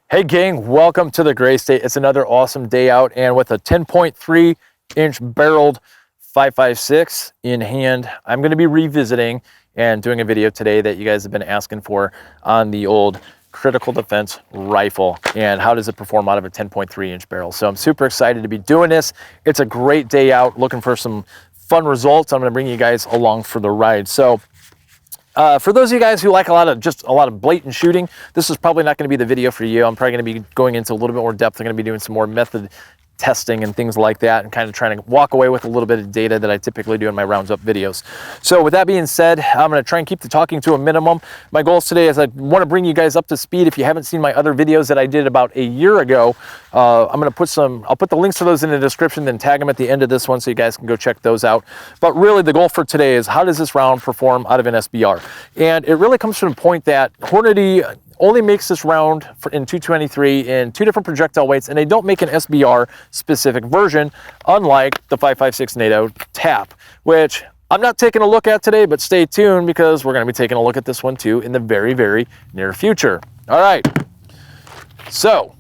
Hey gang, welcome to the Gray State. It's another awesome day out, and with a 10.3 inch barreled 5.56 in hand, I'm going to be revisiting and doing a video today that you guys have been asking for on the old Critical Defense Rifle and how does it perform out of a 10.3 inch barrel. So I'm super excited to be doing this. It's a great day out, looking for some fun results. I'm going to bring you guys along for the ride. So for those of you guys who like a lot of blatant shooting, this is probably not going to be the video for you. I'm probably going to be going into a little bit more depth. I'm going to be doing some more method testing and things like that, and kind of trying to walk away with a little bit of data that I typically do in my rounds up videos. So with that being said, I'm going to try and keep the talking to a minimum. My goals today is I want to bring you guys up to speed. If you haven't seen my other videos that I did about a year ago, I'll put the links to those in the description, then tag them at the end of this one so you guys can go check those out. But really the goal for today is how does this round perform out of an SBR? And it really comes from the point that Hornady only makes this round in 223 in two different projectile weights, and they don't make an SBR specific version, unlike the 5.56 NATO TAP, which I'm not taking a look at today, but stay tuned because we're going to be taking a look at this one too in the very, very near future. All right, so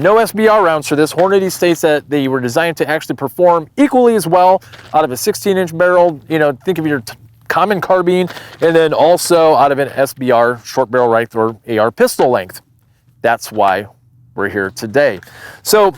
no SBR rounds for this. Hornady states that they were designed to actually perform equally as well out of a 16-inch barrel. You know, think of your common carbine, and then also out of an SBR short barrel rifle or AR pistol length. That's why we're here today. So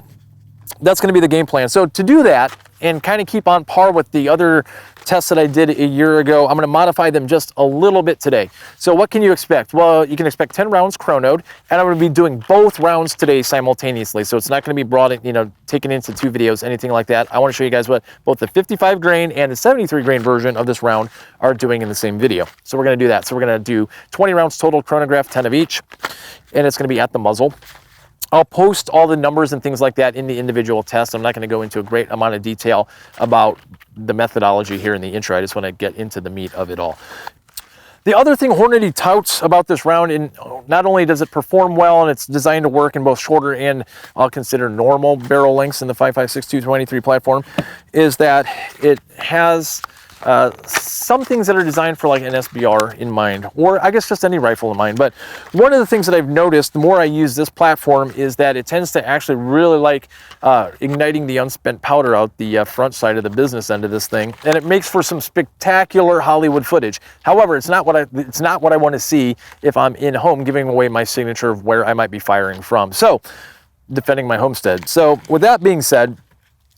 that's going to be the game plan. So to do that and kind of keep on par with the other tests that I did a year ago, I'm going to modify them just a little bit today. So what can you expect? Well, you can expect 10 rounds chronoed, and I'm going to be doing both rounds today simultaneously. So it's not going to be brought in, taken into two videos, anything like that. I want to show you guys what both the 55 grain and the 73 grain version of this round are doing in the same video. So we're going to do that. So we're going to do 20 rounds total chronograph, 10 of each, and it's going to be at the muzzle. I'll post all the numbers and things like that in the individual test. I'm not going to go into a great amount of detail about the methodology here in the intro. I just want to get into the meat of it all. The other thing Hornady touts about this round, and not only does it perform well and it's designed to work in both shorter and I'll consider normal barrel lengths in the 5.56 223 platform, is that it has some things that are designed for like an SBR in mind, or I guess just any rifle in mind. But one of the things that I've noticed the more I use this platform is that it tends to actually really like igniting the unspent powder out the front side of the business end of this thing, and it makes for some spectacular Hollywood footage. However, it's not what I want to see if I'm in home giving away my signature of where I might be firing from. So defending my homestead. So with that being said,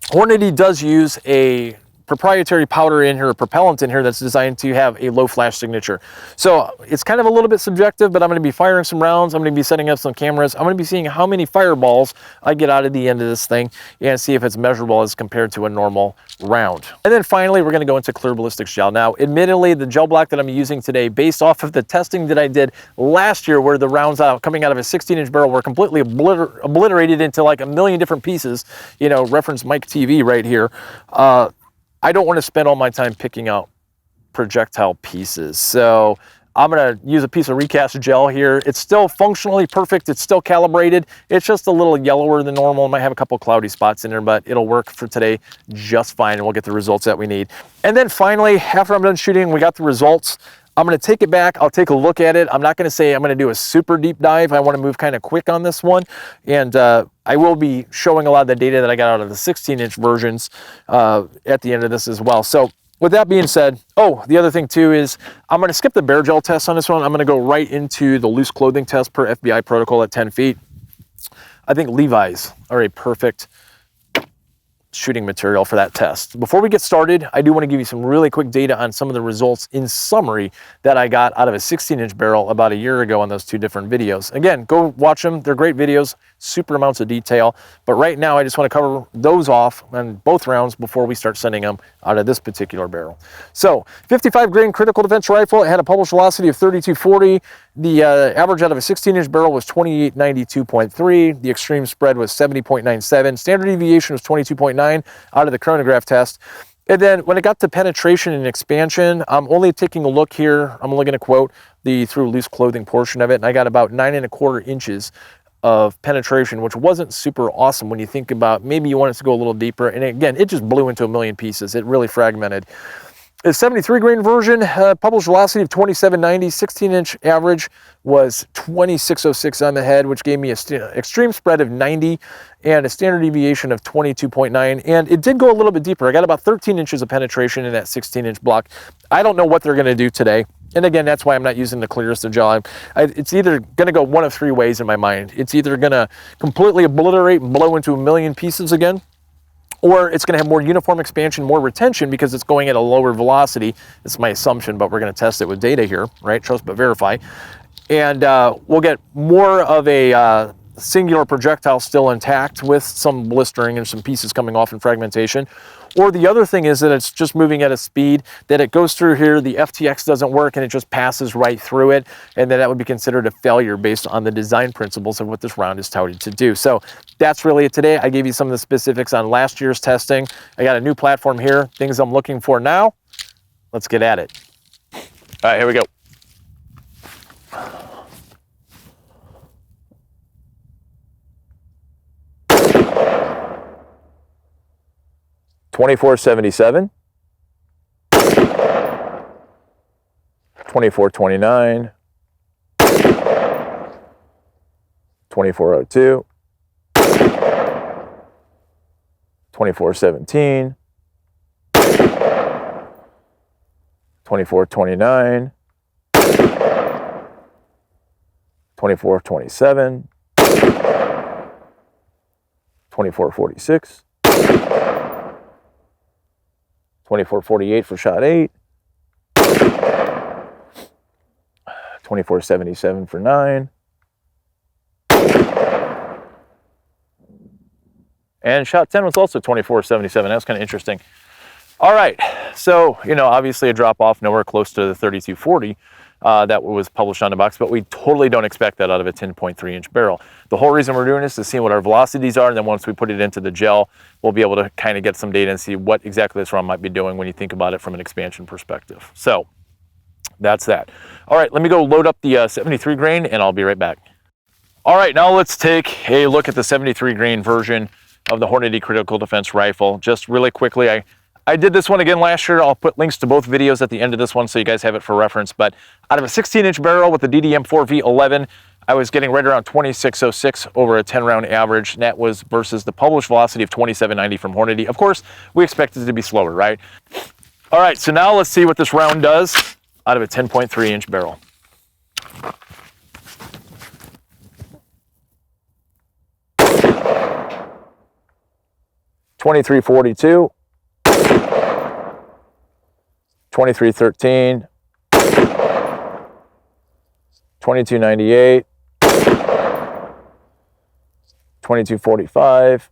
Hornady does use a proprietary powder in here, a propellant in here that's designed to have a low flash signature. So it's kind of a little bit subjective, but I'm going to be firing some rounds. I'm going to be setting up some cameras. I'm going to be seeing how many fireballs I get out of the end of this thing and see if it's measurable as compared to a normal round. And then finally, we're going to go into clear ballistics gel. Now, admittedly, the gel black that I'm using today, based off of the testing that I did last year, where the rounds coming out of a 16-inch barrel were completely obliterated into like a million different pieces, reference Mike TV right here. I don't want to spend all my time picking out projectile pieces. So I'm going to use a piece of recast gel here. It's still functionally perfect. It's still calibrated. It's just a little yellower than normal. It might have a couple cloudy spots in there, but it'll work for today just fine, and we'll get the results that we need. And then finally, after I'm done shooting, we got the results. I'm going to take it back. I'll take a look at it. I'm not going to say I'm going to do a super deep dive. I want to move kind of quick on this one. And I will be showing a lot of the data that I got out of the 16-inch versions at the end of this as well. So with that being said, the other thing too is I'm going to skip the bare gel test on this one. I'm going to go right into the loose clothing test per FBI protocol at 10 feet. I think Levi's are a perfect shooting material for that test. Before we get started, I do want to give you some really quick data on some of the results in summary that I got out of a 16-inch barrel about a year ago on those two different videos. Again, go watch them. They're great videos, super amounts of detail. But right now, I just want to cover those off on both rounds before we start sending them out of this particular barrel. So 55 grain critical defense rifle. It had a published velocity of 3240. The average out of a 16-inch barrel was 2892.3. The extreme spread was 70.97. Standard deviation was 22.9 out of the chronograph test. And then when it got to penetration and expansion, I'm only taking a look here. I'm only going to quote the through loose clothing portion of it, and I got about 9¼ inches of penetration, which wasn't super awesome when you think about maybe you want it to go a little deeper. And again, it just blew into a million pieces. It really fragmented. The 73 grain version, published velocity of 2790, 16-inch average was 2606 on the head, which gave me an extreme spread of 90 and a standard deviation of 22.9. And it did go a little bit deeper. I got about 13 inches of penetration in that 16-inch block. I don't know what they're going to do today. And again, that's why I'm not using the clearest of gel. It's either going to go one of three ways in my mind. It's either going to completely obliterate and blow into a million pieces again, or it's going to have more uniform expansion, more retention because it's going at a lower velocity. It's my assumption, but we're going to test it with data here, right? Trust but verify. And we'll get more of a singular projectile still intact with some blistering and some pieces coming off in fragmentation. Or the other thing is that it's just moving at a speed that it goes through here, the FTX doesn't work and it just passes right through it, and then that would be considered a failure based on the design principles of what this round is touted to do. So that's really it today. I gave you some of the specifics on last year's testing. I got a new platform here, things I'm looking for now. Let's get at it. All right, here we go. $24.77, $24.29, $24.02, $24.17, $24.29, $24.27, $24.46, $24.48 for shot 8, $24.77 for 9, and shot 10 was also $24.77. That's kind of interesting. All right, so, you know, obviously a drop off nowhere close to the 3240 that was published on the box, but we totally don't expect that out of a 10.3 inch barrel. The whole reason we're doing this is to see what our velocities are, and then once we put it into the gel, we'll be able to kind of get some data and see what exactly this round might be doing when you think about it from an expansion perspective. So that's that. All right, let me go load up the 73 grain and I'll be right back. All right, now let's take a look at the 73 grain version of the Hornady Critical Defense Rifle. Just really quickly, I did this one again last year. I'll put links to both videos at the end of this one so you guys have it for reference. But out of a 16-inch barrel with the DDM4V11, I was getting right around 2606 over a 10-round average. And that was versus the published velocity of 2790 from Hornady. Of course, we expect it to be slower, right? All right, so now let's see what this round does out of a 10.3-inch barrel. .2342. 2313, 2298, 2245,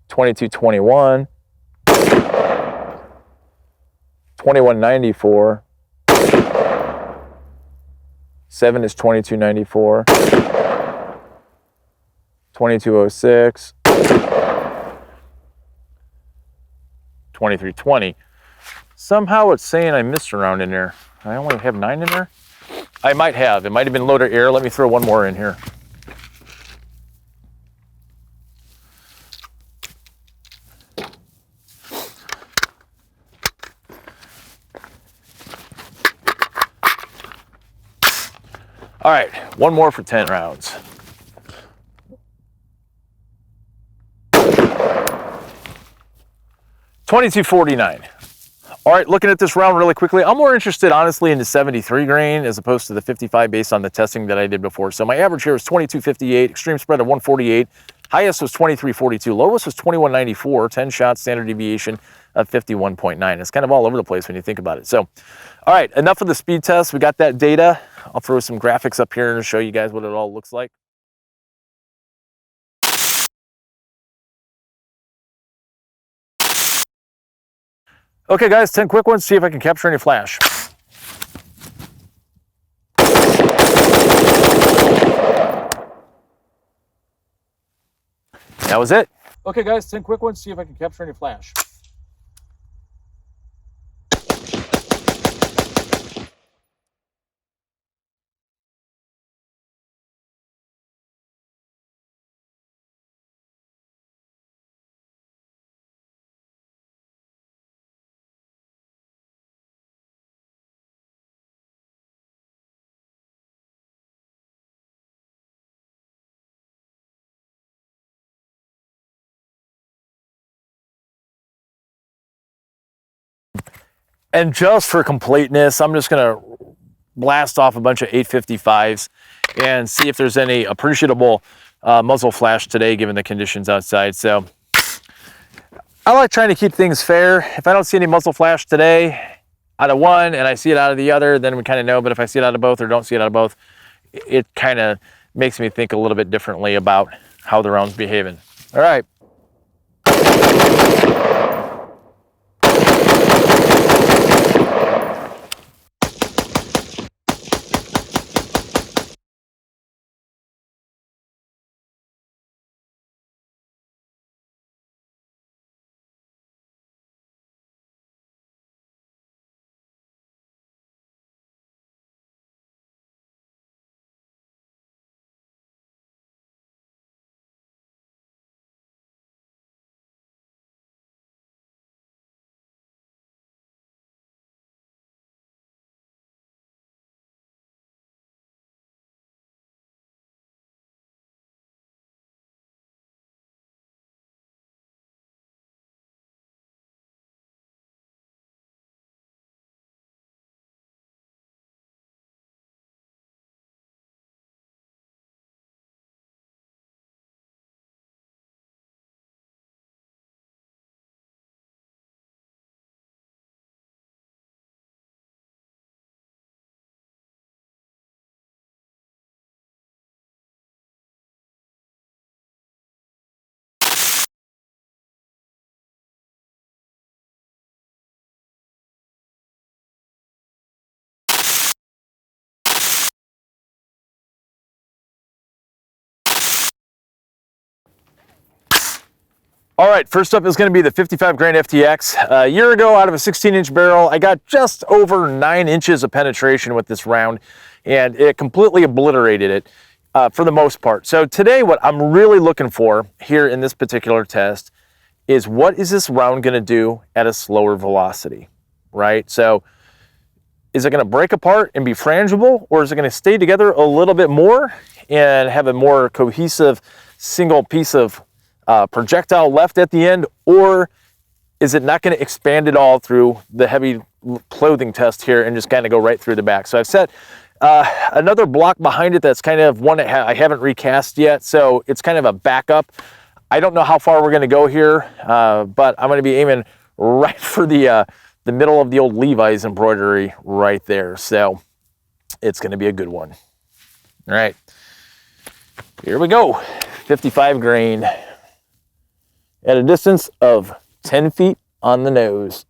2221, 2194, 7 is 2294, 2206, 2320. Somehow it's saying I missed a round in there. I only have 9 in there. I might have. It might have been loader air. Let me throw one more in here. All right, one more for 10 rounds. .2249. All right, looking at this round really quickly, I'm more interested, honestly, in the 73 grain as opposed to the 55 based on the testing that I did before. So my average here is 2258, extreme spread of 148, highest was 2342, lowest was 2194, 10 shots, standard deviation of 51.9. It's kind of all over the place when you think about it. So, all right, enough of the speed test. We got that data. I'll throw some graphics up here and show you guys what it all looks like. Okay guys, 10 quick ones, see if I can capture any flash. That was it. Okay guys, 10 quick ones, see if I can capture any flash. And just for completeness, I'm just gonna blast off a bunch of 855s and see if there's any appreciable muzzle flash today, given the conditions outside. So I like trying to keep things fair. If I don't see any muzzle flash today out of one and I see it out of the other, then we kind of know. But if I see it out of both or don't see it out of both, it kind of makes me think a little bit differently about how the round's behaving. All right. All right, first up is going to be the 55 grain FTX. A year ago, out of a 16-inch barrel, I got just over 9 inches of penetration with this round, and it completely obliterated it for the most part. So today, what I'm really looking for here in this particular test is, what is this round going to do at a slower velocity, right? So is it going to break apart and be frangible, or is it going to stay together a little bit more and have a more cohesive single piece of projectile left at the end, or is it not going to expand at all through the heavy clothing test here and just kind of go right through the back? So I've set another block behind it that's kind of one that I haven't recast yet, so it's kind of a backup. I don't know how far we're going to go here, but I'm going to be aiming right for the middle of the old Levi's embroidery right there, so it's going to be a good one. All right, here we go. 55 grain. At a distance of 10 feet on the nose.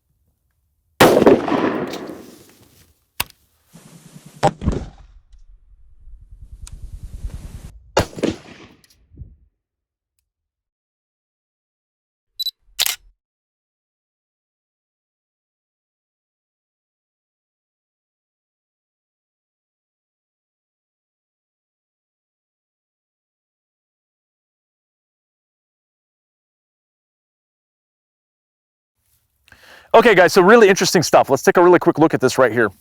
Okay guys, so really interesting stuff. Let's take a really quick look at this right here.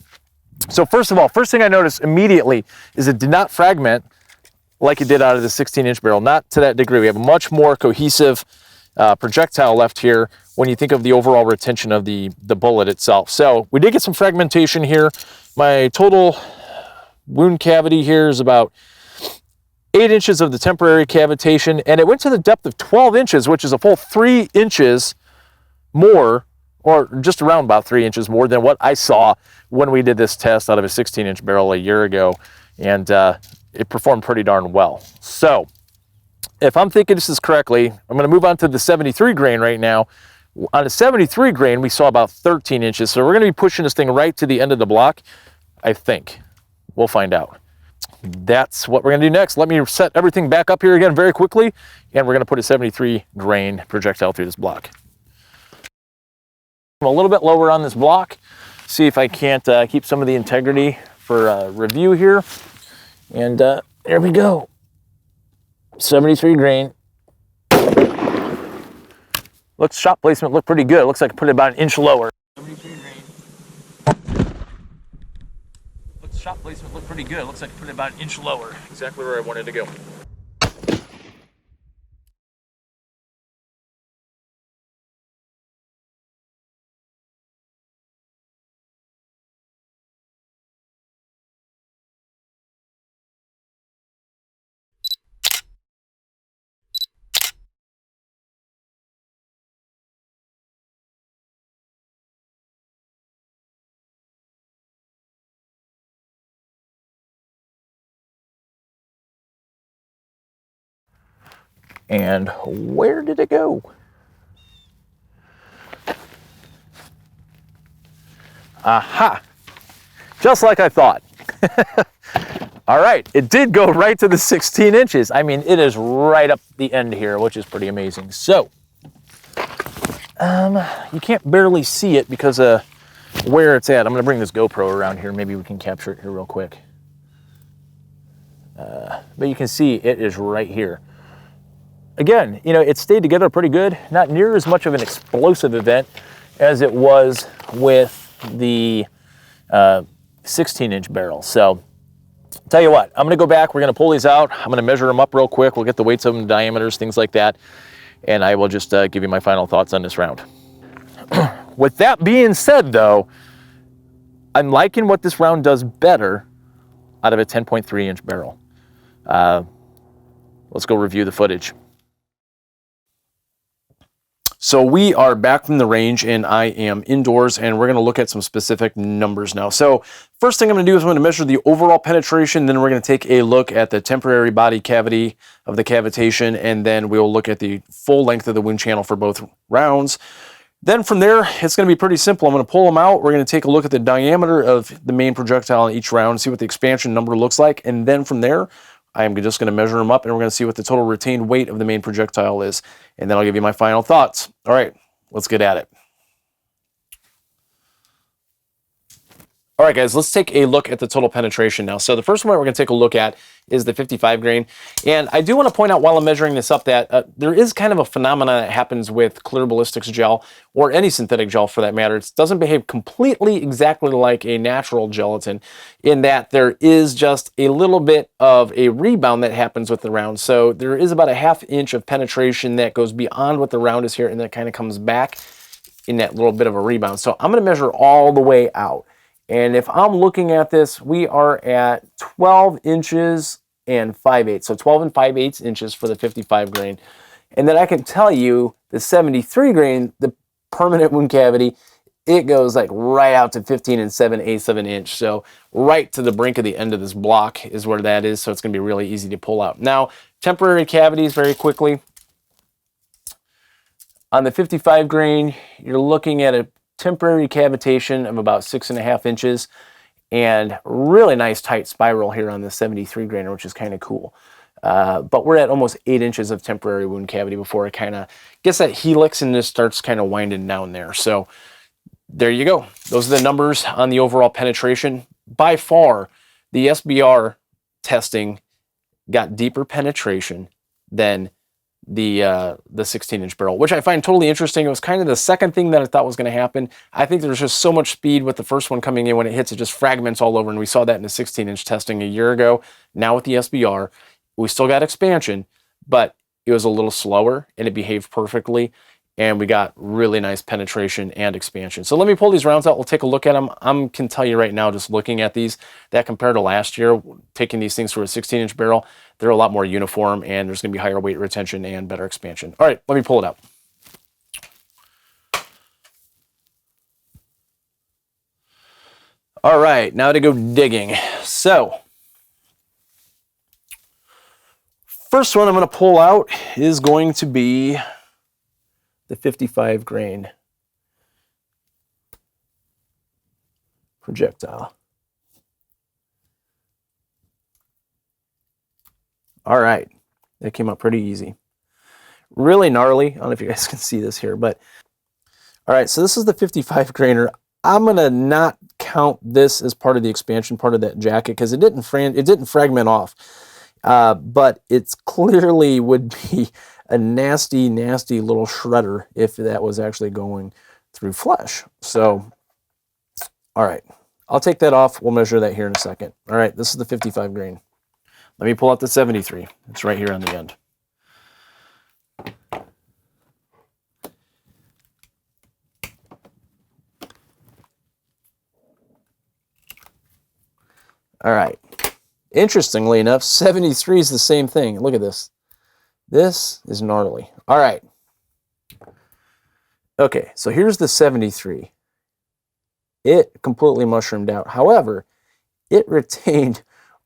So first of all, first thing I noticed immediately is it did not fragment like it did out of the 16-inch barrel, not to that degree. We have a much more cohesive projectile left here when you think of the overall retention of the bullet itself. So we did get some fragmentation here. My total wound cavity here is about 8 inches of the temporary cavitation, and it went to the depth of 12 inches, which is a full 3 inches more, or just around about 3 inches more than what I saw when we did this test out of a 16-inch barrel a year ago, and it performed pretty darn well. So if I'm thinking this is correctly, I'm going to move on to the 73 grain right now. On a 73 grain, we saw about 13 inches, so we're going to be pushing this thing right to the end of the block, I think. We'll find out. That's what we're going to do next. Let me set everything back up here again very quickly, and we're going to put a 73 grain projectile through this block. I'm a little bit lower on this block, see if I can't keep some of the integrity for review here. And there we go. 73 grain. Looks, shot placement looked pretty good. Looks like I put it about an inch lower. 73 grain. Looks, shot placement looked pretty good. Looks like I put it about an inch lower. Exactly where I wanted to go. And where did it go? Aha! Just like I thought. All right, it did go right to the 16 inches. I mean, it is right up the end here, which is pretty amazing. So, you can't barely see it because of where it's at. I'm gonna bring this GoPro around here. Maybe we can capture it here real quick. But you can see it is right here. Again, you know, it stayed together pretty good. Not near as much of an explosive event as it was with the 16-inch barrel. So, tell you what, I'm gonna go back, we're gonna pull these out, I'm gonna measure them up real quick, we'll get the weights of them, diameters, things like that, and I will just give you my final thoughts on this round. With that being said though, I'm liking what this round does better out of a 10.3 inch barrel. Let's go review the footage. So we are back from the range and I am indoors and we're gonna look at some specific numbers now. So first thing I'm gonna do is I'm gonna measure the overall penetration, then we're gonna take a look at the temporary body cavity of the cavitation, and then we'll look at the full length of the wound channel for both rounds. Then from there, it's gonna be pretty simple. I'm gonna pull them out. We're gonna take a look at the diameter of the main projectile in each round, see what the expansion number looks like, and then from there, I'm just going to measure them up and we're going to see what the total retained weight of the main projectile is. And then I'll give you my final thoughts. All right, let's get at it. All right, guys, let's take a look at the total penetration now. So the first one we're going to take a look at is the 55 grain. And I do want to point out while I'm measuring this up that there is kind of a phenomenon that happens with clear ballistics gel, or any synthetic gel for that matter. It doesn't behave completely exactly like a natural gelatin, in that there is just a little bit of a rebound that happens with the round. So there is about a ½ inch of penetration that goes beyond what the round is here, and then kind of comes back in that little bit of a rebound. So I'm going to measure all the way out. And if I'm looking at this, we are at 12 inches and 5/8. So 12 and 5/8 inches for the 55 grain. And then I can tell you the 73 grain, the permanent wound cavity, it goes like right out to 15 and 7/8 of an inch. So right to the brink of the end of this block is where that is. So it's going to be really easy to pull out. Now, temporary cavities very quickly. On the 55 grain, you're looking at a temporary cavitation of about 6.5 inches, and really nice tight spiral here on the 73 grainer, which is kind of cool. But we're at almost 8 inches of temporary wound cavity before it kind of gets that helix and just starts kind of winding down there. So there you go. Those are the numbers on the overall penetration. By far, the SBR testing got deeper penetration than the 16-inch barrel, which I find totally interesting. It was kind of the second thing that I thought was going to happen. I think there's just so much speed with the first one coming in. When it hits, it just fragments all over, and we saw that in the 16-inch testing a year ago. Now with the SBR, we still got expansion, but it was a little slower, and it behaved perfectly, and we got really nice penetration and expansion. So let me pull these rounds out. We'll take a look at them. I can tell you right now, just looking at these, that compared to last year, taking these things through a 16-inch barrel, they're a lot more uniform, and there's going to be higher weight retention and better expansion. All right, let me pull it out. All right, now to go digging. So, first one I'm going to pull out is going to be the 55 grain projectile. All right, that came out pretty easy. Really gnarly. I don't know if you guys can see this here, but all right, so this is the 55 grainer. I'm gonna not count this as part of the expansion part of that jacket because it didn't fragment off, but it's clearly would be a nasty, nasty little shredder if that was actually going through flesh. So, all right, I'll take that off. We'll measure that here in a second. All right, this is the 55 grain. Let me pull out the 73. It's right here on the end. All right. Interestingly enough, 73 is the same thing. Look at this. This is gnarly. All right. Okay, so here's the 73. It completely mushroomed out. However, it retained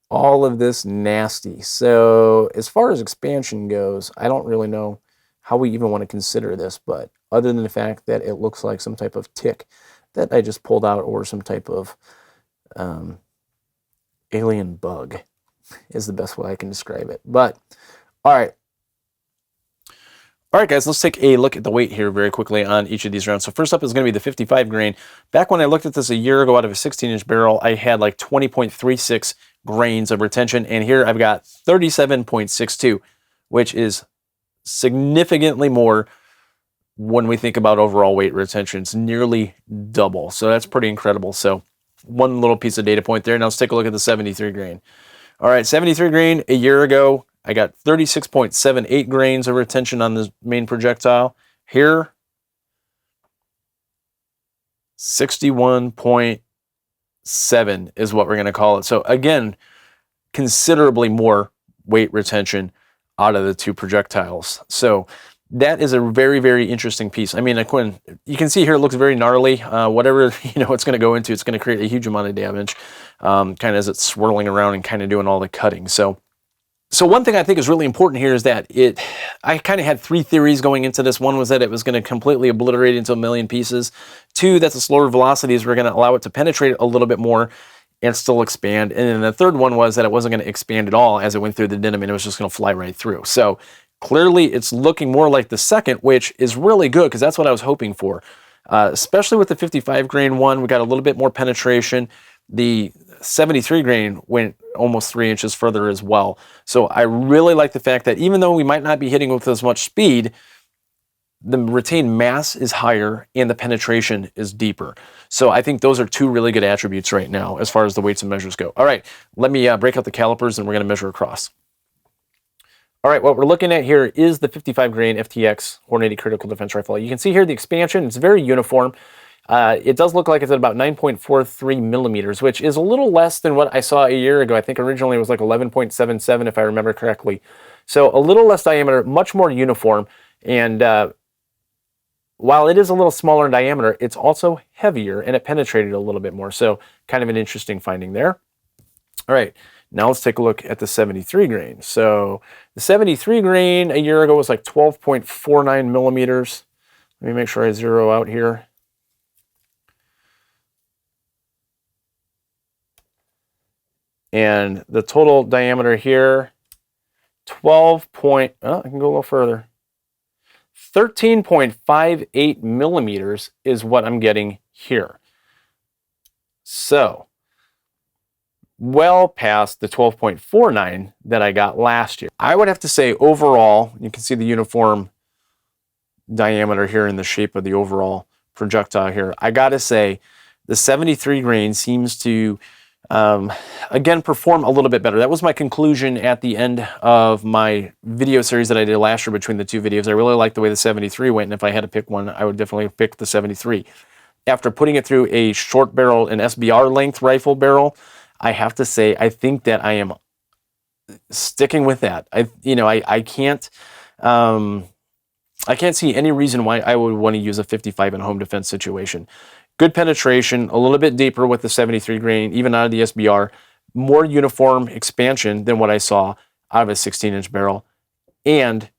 all of this nasty. So as far as expansion goes, I don't really know how we even want to consider this, but other than the fact that it looks like some type of tick that I just pulled out, or some type of alien bug is the best way I can describe it. But all right. All right, guys, let's take a look at the weight here very quickly on each of these rounds. So first up is going to be the 55 grain. Back when I looked at this a year ago out of a 16-inch barrel, I had like 20.36 grains of retention, and here I've got 37.62, which is significantly more when we think about overall weight retention. It's nearly double, so that's pretty incredible. So one little piece of data point there. Now let's take a look at the 73 grain. All right, 73 grain a year ago, I got 36.78 grains of retention on the main projectile. Here, 61.7 is what we're going to call it. So again, considerably more weight retention out of the two projectiles. So that is a very, very interesting piece. I mean, you can see here it looks very gnarly. Whatever it's going to go into, it's going to create a huge amount of damage, kind of as it's swirling around and kind of doing all the cutting. So one thing I think is really important here is that I kind of had three theories going into this. One was that it was going to completely obliterate into a million pieces. Two, that the slower velocities were going to allow it to penetrate a little bit more and still expand. And then the third one was that it wasn't going to expand at all as it went through the denim, and it was just going to fly right through. So clearly it's looking more like the second, which is really good because that's what I was hoping for. Especially with the 55 grain one, we got a little bit more penetration. The 73 grain went almost 3 inches further as well. So I really like the fact that even though we might not be hitting with as much speed, the retained mass is higher and the penetration is deeper. So I think those are two really good attributes right now as far as the weights and measures go. All right, let me break out the calipers and we're going to measure across. All right, what we're looking at here is the 55 grain FTX Hornady Critical Defense Rifle. You can see here the expansion, it's very uniform. It does look like it's at about 9.43 millimeters, which is a little less than what I saw a year ago. I think originally it was like 11.77 if I remember correctly. So a little less diameter, much more uniform. And while it is a little smaller in diameter, it's also heavier and it penetrated a little bit more. So kind of an interesting finding there. All right, now let's take a look at the 73 grain. So the 73 grain a year ago was like 12.49 millimeters. Let me make sure I zero out here. And the total diameter here, I can go a little further. 13.58 millimeters is what I'm getting here. So, well past the 12.49 that I got last year. I would have to say overall, you can see the uniform diameter here in the shape of the overall projectile here. I gotta say, the 73 grain seems to again, perform a little bit better. That was my conclusion at the end of my video series that I did last year between the two videos. I really liked the way the 73 went, and if I had to pick one, I would definitely pick the 73. After putting it through a short barrel, an SBR length rifle barrel, I have to say, I think that I am sticking with that. I can't see any reason why I would want to use a 55 in a home defense situation. Good penetration, a little bit deeper with the 73 grain, even out of the SBR, more uniform expansion than what I saw out of a 16-inch barrel, and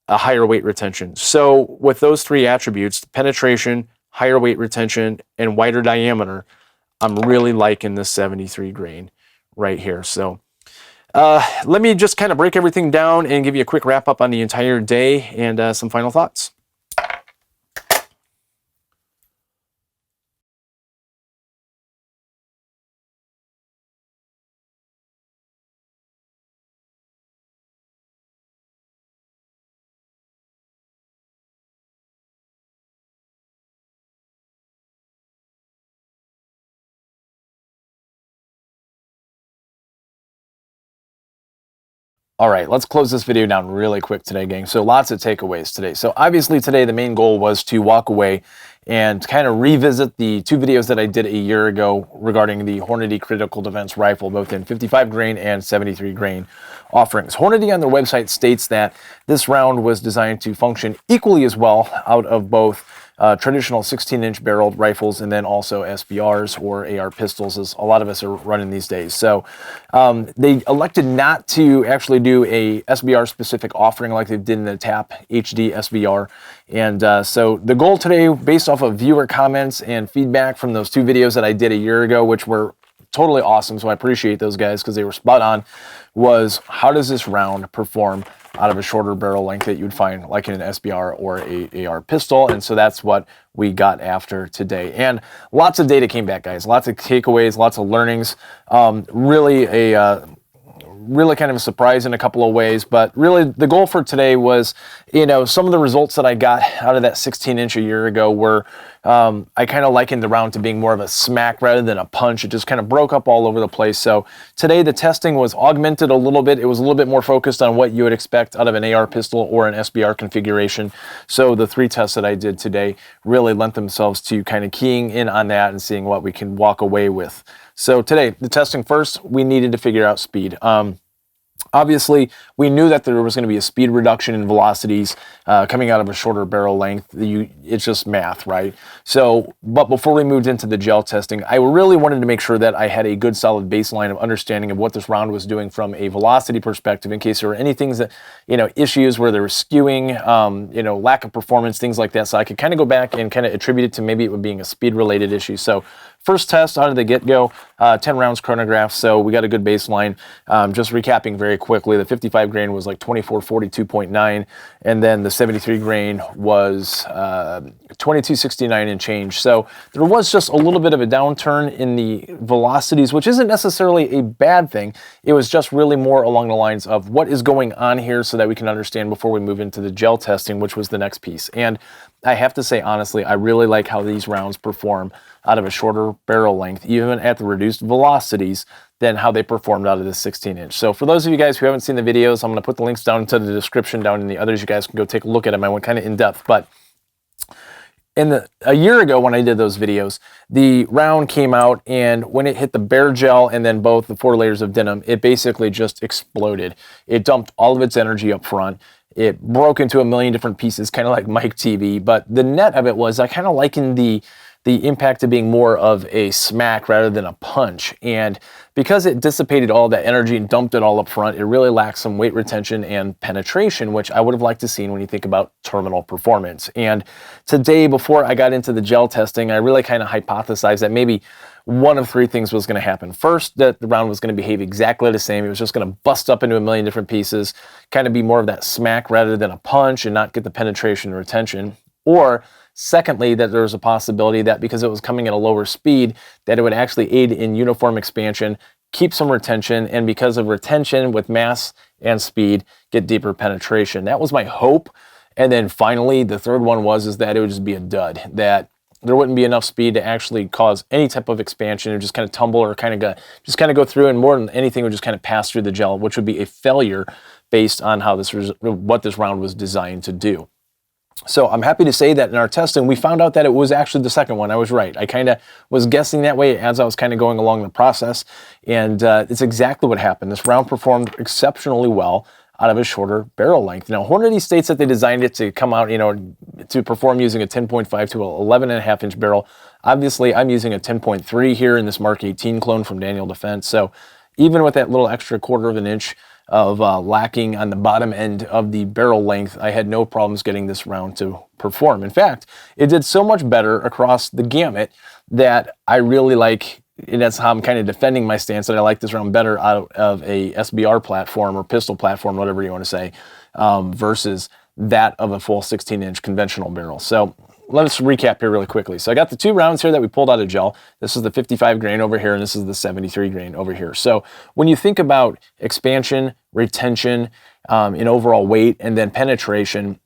a higher weight retention. So with those three attributes, penetration, higher weight retention, and wider diameter, I'm really liking this 73 grain right here. So let me just kind of break everything down and give you a quick wrap up on the entire day and some final thoughts. All right, let's close this video down really quick today, gang. So lots of takeaways today. So obviously today the main goal was to walk away and kind of revisit the two videos that I did a year ago regarding the Hornady Critical Defense Rifle, both in 55 grain and 73 grain offerings. Hornady on their website states that this round was designed to function equally as well out of both traditional 16-inch barreled rifles, and then also SBRs or AR pistols, as a lot of us are running these days. So they elected not to actually do a SBR specific offering like they did in the TAP HD SBR. And so the goal today, based off of viewer comments and feedback from those 2 videos that I did a year ago, which were totally awesome, so I appreciate those guys because they were spot on, was how does this round perform out of a shorter barrel length that you'd find like in an SBR or a AR pistol. And so that's what we got after today. And lots of data came back, guys. Lots of takeaways, lots of learnings. Really kind of a surprise in a couple of ways, but really the goal for today was, some of the results that I got out of that 16-inch a year ago were, I kind of likened the round to being more of a smack rather than a punch. It just kind of broke up all over the place. So today the testing was augmented a little bit. It was a little bit more focused on what you would expect out of an AR pistol or an SBR configuration. So the 3 tests that I did today really lent themselves to kind of keying in on that and seeing what we can walk away with. So today, the testing first, we needed to figure out speed. Obviously, we knew that there was going to be a speed reduction in velocities coming out of a shorter barrel length. It's just math, right? So, but before we moved into the gel testing, I really wanted to make sure that I had a good solid baseline of understanding of what this round was doing from a velocity perspective, in case there were any things that, issues where there was skewing, lack of performance, things like that. So I could kind of go back and kind of attribute it to maybe it being a speed related issue. So first test out of the get-go, 10 rounds chronographed, so we got a good baseline. Just recapping very quickly, the 55 grain was like 2442.9, and then the 73 grain was 2269 and change. So there was just a little bit of a downturn in the velocities, which isn't necessarily a bad thing. It was just really more along the lines of what is going on here so that we can understand before we move into the gel testing, which was the next piece. And I have to say, honestly, I really like how these rounds perform out of a shorter barrel length, even at the reduced velocities, than how they performed out of the 16-inch. So for those of you guys who haven't seen the videos, I'm going to put the links down into the description down in the others. You guys can go take a look at them. I went kind of in depth, but a year ago when I did those videos, the round came out, and when it hit the bare gel and then both the 4 layers of denim, it basically just exploded. It dumped all of its energy up front. It broke into a million different pieces, kind of like Mike TV. But the net of it was I kind of likened the impact to being more of a smack rather than a punch. And because it dissipated all that energy and dumped it all up front, it really lacks some weight retention and penetration, which I would have liked to see when you think about terminal performance. And today, before I got into the gel testing, I really kind of hypothesized that maybe one of 3 things was going to happen. First, that the round was going to behave exactly the same. It was just going to bust up into a million different pieces, kind of be more of that smack rather than a punch and not get the penetration and retention. Or secondly, that there was a possibility that because it was coming at a lower speed, that it would actually aid in uniform expansion, keep some retention, and because of retention with mass and speed, get deeper penetration. That was my hope. And then finally, the third one is that it would just be a dud, that there wouldn't be enough speed to actually cause any type of expansion. It would just kind of tumble or just kind of go through, and more than anything would just kind of pass through the gel, which would be a failure based on how what this round was designed to do. So I'm happy to say that in our testing, we found out that it was actually the second one. I was right. I kind of was guessing that way as I was kind of going along the process, and it's exactly what happened. This round performed exceptionally well out of a shorter barrel length. Now, Hornady states that they designed it to come out, to perform using a 10.5 to 11.5 inch barrel. Obviously, I'm using a 10.3 here in this Mk18 clone from Daniel Defense. So even with that little extra 1/4 of an inch of lacking on the bottom end of the barrel length, I had no problems getting this round to perform. In fact, it did so much better across the gamut that I really like, and that's how I'm kind of defending my stance, that I like this round better out of a SBR platform or pistol platform, whatever you want to say, versus that of a full 16-inch conventional barrel. So let's recap here really quickly. So I got the 2 rounds here that we pulled out of gel. This is the 55 grain over here, and this is the 73 grain over here. So when you think about expansion, retention, in overall weight, and then penetration,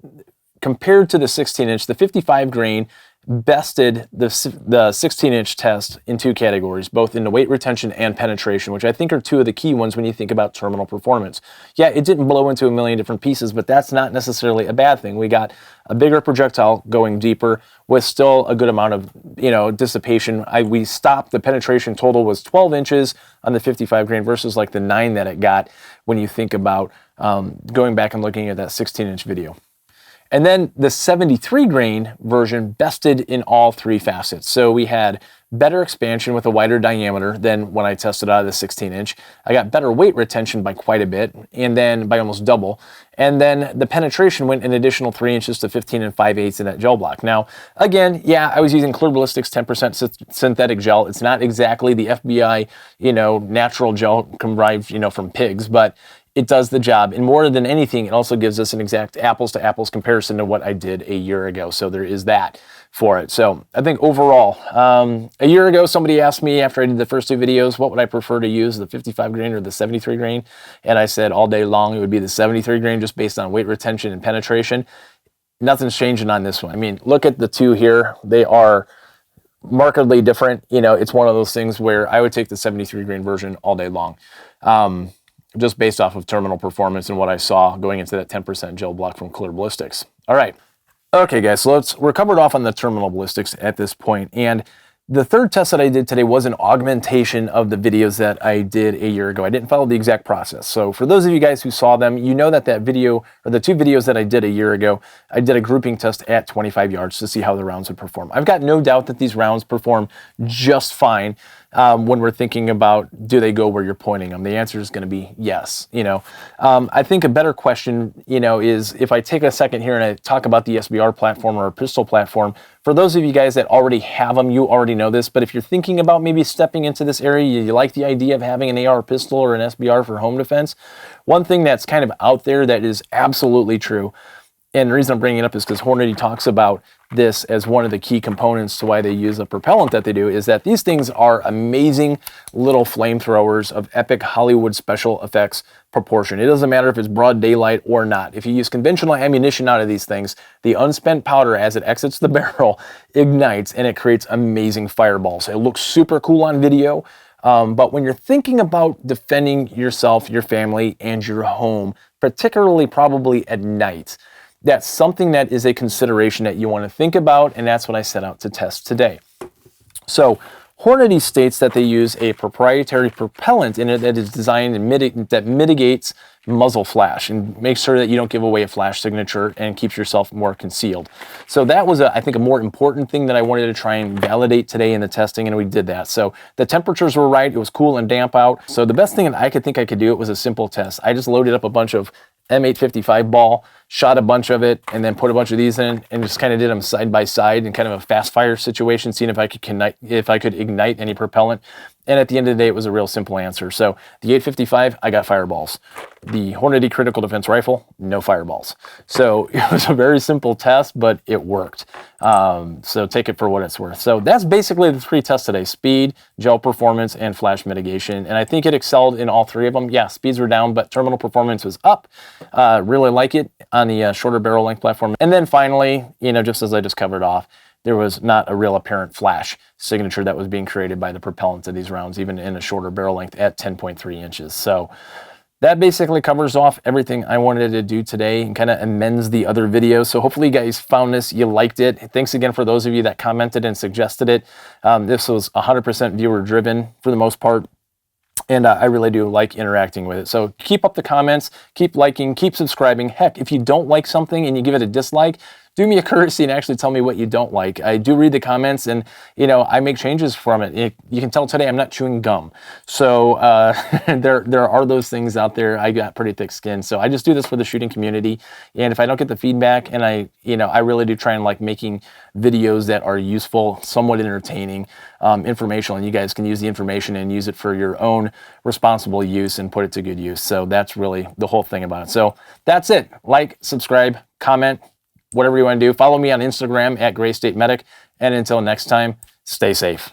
compared to the 16-inch, the 55 grain bested the 16-inch test in 2 categories, both in the weight retention and penetration, which I think are 2 of the key ones when you think about terminal performance. Yeah, it didn't blow into a million different pieces, but that's not necessarily a bad thing. We got a bigger projectile going deeper with still a good amount of, dissipation. We stopped, the penetration total was 12 inches on the 55 grain versus like the 9 that it got when you think about going back and looking at that 16-inch video. And then the 73 grain version bested in all 3 facets. So we had better expansion with a wider diameter than when I tested out of the 16-inch. I got better weight retention by quite a bit, and then by almost double. And then the penetration went an additional 3 inches to 15 5/8 in that gel block. Now, again, yeah, I was using Clear Ballistics 10% synthetic gel. It's not exactly the FBI, natural gel derived, from pigs, but it does the job. And more than anything, it also gives us an exact apples to apples comparison to what I did a year ago. So there is that for it. So I think overall, a year ago, somebody asked me after I did the first 2 videos, what would I prefer to use, the 55 grain or the 73 grain? And I said all day long, it would be the 73 grain just based on weight retention and penetration. Nothing's changing on this one. I mean, look at the 2 here. They are markedly different. It's one of those things where I would take the 73 grain version all day long. Just based off of terminal performance and what I saw going into that 10% gel block from Clear Ballistics. All right. Okay, guys, so we're covered off on the terminal ballistics at this point. And the third test that I did today was an augmentation of the videos that I did a year ago. I didn't follow the exact process. So for those of you guys who saw them, you know that video, or the 2 videos that I did a year ago, I did a grouping test at 25 yards to see how the rounds would perform. I've got no doubt that these rounds perform just fine. When we're thinking about, do they go where you're pointing them? The answer is going to be yes. I think a better question, is if I take a second here and I talk about the SBR platform or a pistol platform. For those of you guys that already have them, you already know this, but if you're thinking about maybe stepping into this area, you like the idea of having an AR pistol or an SBR for home defense, one thing that's kind of out there that is absolutely true, and the reason I'm bringing it up is because Hornady talks about this as one of the key components to why they use the propellant that they do, is that these things are amazing little flamethrowers of epic Hollywood special effects proportion. It doesn't matter if it's broad daylight or not. If you use conventional ammunition out of these things, the unspent powder as it exits the barrel ignites and it creates amazing fireballs. It looks super cool on video. But when you're thinking about defending yourself, your family, and your home, particularly probably at night, that's something that is a consideration that you want to think about, and that's what I set out to test today. So Hornady states that they use a proprietary propellant in it that is designed that mitigates muzzle flash and makes sure that you don't give away a flash signature and keeps yourself more concealed. So that was, I think, a more important thing that I wanted to try and validate today in the testing, and we did that. So the temperatures were right. It was cool and damp out. So the best thing that I could think I could do, it was a simple test. I just loaded up a bunch of M855 ball, shot a bunch of it, and then put a bunch of these in and just kind of did them side by side in kind of a fast fire situation, seeing if I could ignite any propellant. And at the end of the day, it was a real simple answer. So the 855, I got fireballs. The Hornady Critical Defense Rifle, no fireballs. So it was a very simple test, but it worked. So take it for what it's worth. So that's basically the 3 tests today: speed, gel performance, and flash mitigation. And I think it excelled in all 3 of them. Yeah, speeds were down, but terminal performance was up. Really like it on the shorter barrel length platform. And then finally, just as I just covered off, there was not a real apparent flash signature that was being created by the propellant of these rounds, even in a shorter barrel length at 10.3 inches. So that basically covers off everything I wanted to do today and kind of amends the other videos. So hopefully you guys found this, you liked it. Thanks again for those of you that commented and suggested it. This was 100% viewer driven for the most part. And I really do like interacting with it. So keep up the comments, keep liking, keep subscribing. Heck, if you don't like something and you give it a dislike, do me a courtesy and actually tell me what you don't like. I do read the comments, and I make changes from it. You can tell today I'm not chewing gum. So there are those things out there. I got pretty thick skin, so I just do this for the shooting community. And if I don't get the feedback, and I really do try and like making videos that are useful, somewhat entertaining, informational, and you guys can use the information and use it for your own responsible use and put it to good use. So that's really the whole thing about it. So that's it. Like, subscribe, comment, whatever you want to do. Follow me on Instagram at Gray State Medic. And until next time, stay safe.